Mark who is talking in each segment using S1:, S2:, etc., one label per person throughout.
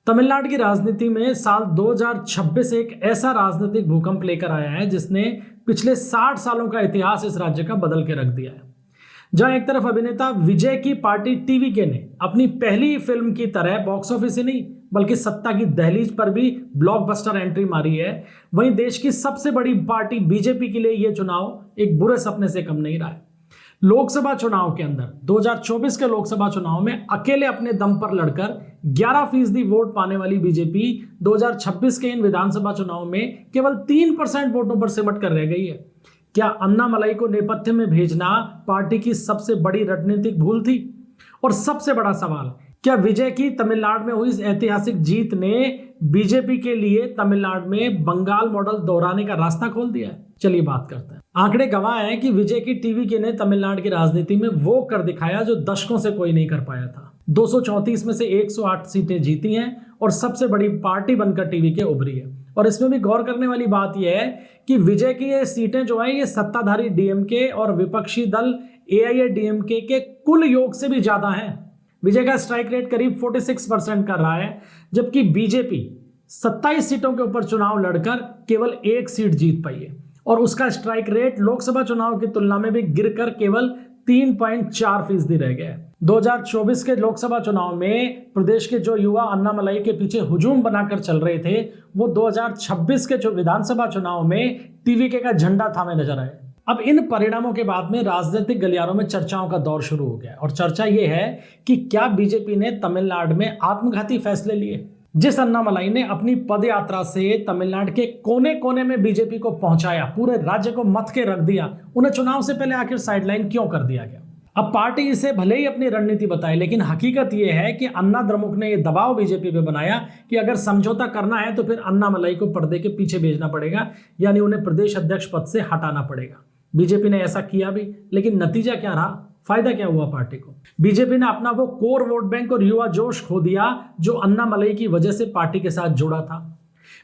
S1: तमिलनाडु की राजनीति में साल 2026 एक ऐसा राजनीतिक भूकंप लेकर आया है जिसने पिछले 60 सालों का इतिहास इस राज्य का बदल के रख दिया है। जहां एक तरफ अभिनेता विजय की पार्टी टीवीके ने अपनी पहली फिल्म की तरह बॉक्स ऑफिस ही नहीं बल्कि सत्ता की दहलीज पर भी ब्लॉकबस्टर एंट्री मारी है, वहीं देश की सबसे बड़ी पार्टी बीजेपी के लिए यह चुनाव एक बुरे सपने से कम नहीं रहा है। लोकसभा चुनाव के अंदर 2024 के लोकसभा चुनाव में अकेले अपने दम पर लड़कर 11% वोट पाने वाली बीजेपी 2026 के इन विधानसभा चुनाव में केवल 3% वोटों पर सिमट कर रह गई है। क्या अन्नामलाई को नेपथ्य में भेजना पार्टी की सबसे बड़ी रणनीतिक भूल थी? और सबसे बड़ा सवाल, क्या विजय की तमिलनाडु में हुई इस ऐतिहासिक जीत ने बीजेपी के लिए तमिलनाडु में बंगाल मॉडल दोहराने का रास्ता खोल दिया है? चलिए बात करते हैं। आंकड़े गवाह हैं कि विजय की टीवीके ने तमिलनाडु की राजनीति में वो कर दिखाया जो दशकों से कोई नहीं कर पाया था। 234 में से 108 सीटें जीती हैं और सबसे बड़ी पार्टी बनकर टीवीके उभरी है। और इसमें भी गौर करने वाली बात यह है कि विजय की ये सीटें जो है ये सत्ताधारी डीएमके और विपक्षी दल एआईएडीएमके के कुल योग से भी ज्यादा हैं। विजय का स्ट्राइक रेट करीब 46% कर रहा है, जबकि बीजेपी 27 सीटों के ऊपर चुनाव लड़कर केवल 1 सीट जीत पाई है और उसका स्ट्राइक रेट लोकसभा चुनाव की तुलना में भी गिरकर केवल 3.4% रह गया है। 2024 के लोकसभा चुनाव में प्रदेश के जो युवा अन्नामलाई के पीछे हुजूम बनाकर चल रहे थे, वो 2026 के विधानसभा चुनाव में टीवीके का झंडा थामे नजर आए। अब इन परिणामों के बाद में राजनीतिक गलियारों में चर्चाओं का दौर शुरू हो गया और चर्चा ये है कि क्या बीजेपी ने तमिलनाडु में आत्मघाती फैसले लिए? जिस अन्नामलाई ने अपनी पदयात्रा से तमिलनाडु के कोने कोने में बीजेपी को पहुंचाया, पूरे राज्य को मथ के रख दिया, उन्हें चुनाव से पहले आखिर साइडलाइन क्यों कर दिया गया? अब पार्टी इसे भले ही अपनी रणनीति बताए, लेकिन हकीकत यह है कि अन्ना द्रमुक ने यह दबाव बीजेपी पे बनाया कि अगर समझौता करना है तो फिर अन्नामलाई को पर्दे के पीछे भेजना पड़ेगा, यानी उन्हें प्रदेश अध्यक्ष पद से हटाना पड़ेगा। बीजेपी ने ऐसा किया भी, लेकिन नतीजा क्या रहा? फायदा क्या हुआ पार्टी को? बीजेपी ने अपना वो कोर वोट बैंक और युवा जोश खो दिया जो अन्नामलाई की वजह से पार्टी के साथ जुड़ा था।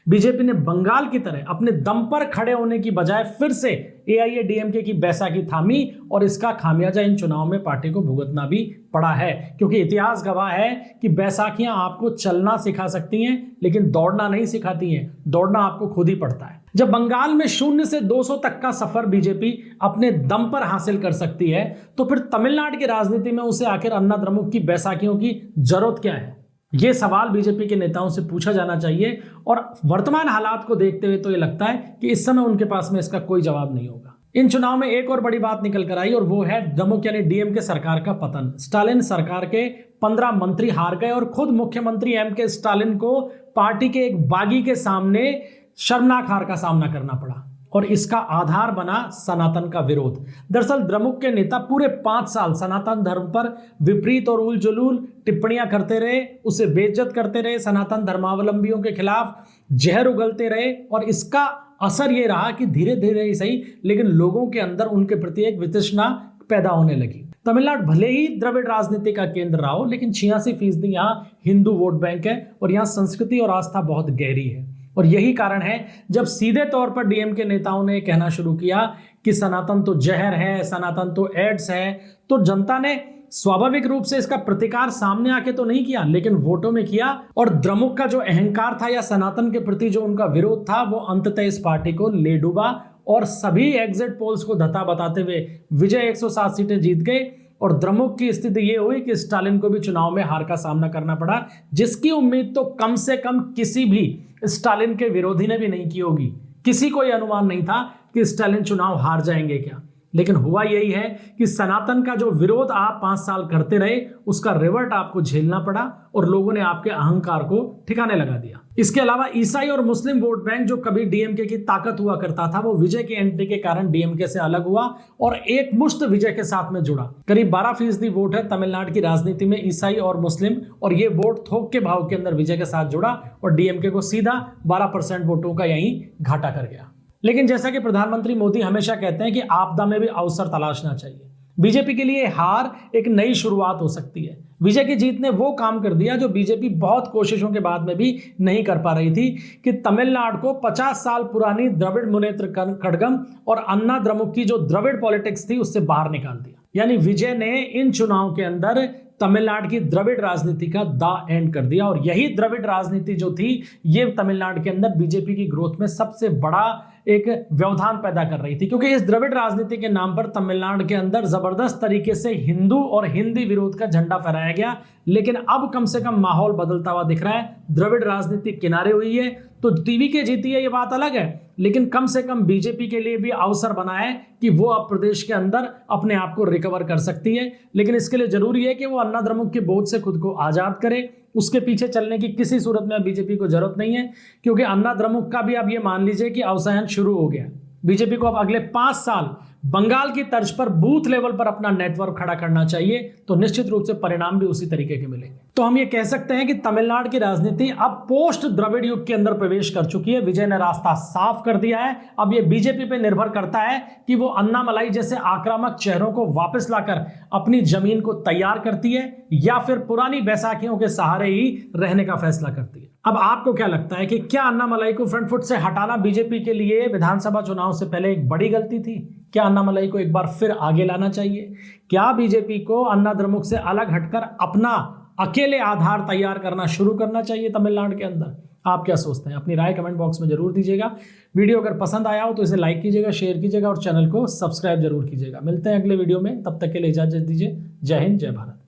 S1: बीजेपी ने बंगाल की तरह अपने दम पर खड़े होने की बजाय फिर से एआईएडीएमके की बैसाखी थामी और इसका खामियाजा इन चुनाव में पार्टी को भुगतना भी पड़ा है, क्योंकि इतिहास गवाह है कि बैसाखियां आपको चलना सिखा सकती हैं लेकिन दौड़ना नहीं सिखाती हैं। दौड़ना आपको खुद ही पड़ता है। जब बंगाल में 0 से 200 तक का सफर बीजेपी अपने दम पर हासिल कर सकती है, तो फिर तमिलनाडु की राजनीति में उसे आखिर अन्ना द्रमुक की बैसाखियों की जरूरत क्या है? ये सवाल बीजेपी के नेताओं से पूछा जाना चाहिए और वर्तमान हालात को देखते हुए तो ये लगता है कि इस समय उनके पास में इसका कोई जवाब नहीं होगा। इन चुनाव में एक और बड़ी बात निकल कर आई और वो है द्रमुक यानी डीएमके सरकार का पतन। स्टालिन सरकार के 15 मंत्री हार गए और खुद मुख्यमंत्री एमके स्टालिन को पार्टी के एक बागी के सामने शर्मनाक हार का सामना करना पड़ा और इसका आधार बना सनातन का विरोध। दरअसल द्रमुक के नेता पूरे 5 साल सनातन धर्म पर विपरीत और उलझुल टिप्पणियां करते रहे, उसे बेइज्जत करते रहे, सनातन धर्मावलंबियों के खिलाफ जहर उगलते रहे और इसका असर ये रहा कि धीरे धीरे ही सही लेकिन लोगों के अंदर उनके प्रति एक वितृष्णा पैदा होने लगी। तमिलनाडु भले ही द्रविड़ राजनीति का केंद्र रहा हो, लेकिन 86% यहाँ हिंदू वोट बैंक है और यहाँ संस्कृति और आस्था बहुत गहरी है। और यही कारण है जब सीधे तौर पर डीएमके नेताओं ने कहना शुरू किया कि सनातन तो जहर है, सनातन तो एड्स है, तो जनता ने स्वाभाविक रूप से इसका प्रतिकार सामने आके तो नहीं किया लेकिन वोटों में किया और द्रमुक का जो अहंकार था या सनातन के प्रति जो उनका विरोध था वो अंततः इस पार्टी को ले डूबा और सभी एग्जिट पोल्स को धता बताते हुए विजय 107 सीटें जीत गए और द्रमुक की स्थिति ये हुई कि स्टालिन को भी चुनाव में हार का सामना करना पड़ा, जिसकी उम्मीद तो कम से कम किसी भी स्टालिन के विरोधी ने भी नहीं की होगी। किसी को यह अनुमान नहीं था कि स्टालिन चुनाव हार जाएंगे क्या, लेकिन हुआ यही है कि सनातन का जो विरोध आप 5 साल करते रहे उसका रिवर्ट आपको झेलना पड़ा और लोगों ने आपके अहंकार को ठिकाने लगा दिया। इसके अलावा ईसाई और मुस्लिम वोट बैंक जो कभी डीएमके की ताकत हुआ करता था वो विजय की एंट्री के कारण डीएमके से अलग हुआ और एक मुश्त विजय के साथ में जुड़ा। करीब 12% वोट है तमिलनाडु की राजनीति में ईसाई और मुस्लिम, और ये वोट थोक के भाव के अंदर विजय के साथ जुड़ा और डीएमके को सीधा 12% वोटों का यही घाटा कर गया। लेकिन जैसा कि प्रधानमंत्री मोदी हमेशा कहते हैं कि आपदा में भी अवसर तलाशना चाहिए, बीजेपी के लिए हार एक नई शुरुआत हो सकती है। विजय की जीत ने वो काम कर दिया जो बीजेपी बहुत कोशिशों के बाद में भी नहीं कर पा रही थी कि तमिलनाडु को 50 साल पुरानी द्रविड़ मुनेत्र कड़गम और अन्ना द्रमुक की जो द्रविड़ पॉलिटिक्स थी उससे बाहर निकाल दिया। यानी विजय ने इन चुनाव के अंदर तमिलनाडु की द्रविड़ राजनीति का द एंड कर दिया। और यही द्रविड़ राजनीति जो थी ये तमिलनाडु के अंदर बीजेपी की ग्रोथ में सबसे बड़ा एक व्यवधान पैदा कर रही थी, क्योंकि इस द्रविड़ राजनीति के नाम पर तमिलनाडु के अंदर जबरदस्त तरीके से हिंदू और हिंदी विरोध का झंडा फहराया गया। लेकिन अब कम से कम माहौल बदलता हुआ दिख रहा है, द्रविड़ राजनीति किनारे हुई है। तो टीवी के जीती है ये बात अलग है, लेकिन कम से कम बीजेपी के लिए भी अवसर बना है कि वो अब प्रदेश के अंदर अपने आप को रिकवर कर सकती है। लेकिन इसके लिए जरूरी है कि वो अन्ना द्रमुक के बोझ से खुद को आजाद करे। उसके पीछे चलने की किसी सूरत में बीजेपी को जरूरत नहीं है, क्योंकि अन्ना द्रमुक का भी अब ये मान लीजिए कि अवसायन शुरू हो गया। बीजेपी को अब अगले 5 साल बंगाल की तर्ज पर बूथ लेवल पर अपना नेटवर्क खड़ा करना चाहिए, तो निश्चित रूप से परिणाम भी उसी तरीके के मिलेंगे। तो हम ये कह सकते हैं कि तमिलनाडु की राजनीति अब पोस्ट द्रविड़ युग के अंदर प्रवेश कर चुकी है। विजय ने रास्ता साफ कर दिया है। अब ये बीजेपी पे निर्भर करता है कि वो अन्नामलाई जैसे आक्रामक चेहरों को वापस लाकर अपनी जमीन को तैयार करती है या फिर पुरानी बैसाखियों के सहारे ही रहने का फैसला करती है। अब आपको क्या लगता है कि क्या अन्नामलाई को फ्रंट फुट से हटाना बीजेपी के लिए विधानसभा चुनाव से पहले एक बड़ी गलती थी? क्या अन्नामलाई को एक बार फिर आगे लाना चाहिए? क्या बीजेपी को अन्ना द्रमुक से अलग हटकर अपना अकेले आधार तैयार करना शुरू करना चाहिए तमिलनाडु के अंदर? आप क्या सोचते हैं? अपनी राय कमेंट बॉक्स में जरूर दीजिएगा। वीडियो अगर पसंद आया हो तो इसे लाइक कीजिएगा, शेयर कीजिएगा और चैनल को सब्सक्राइब जरूर कीजिएगा। मिलते हैं अगले वीडियो में, तब तक के लिए इजाजत दीजिए। जय हिंद, जय भारत।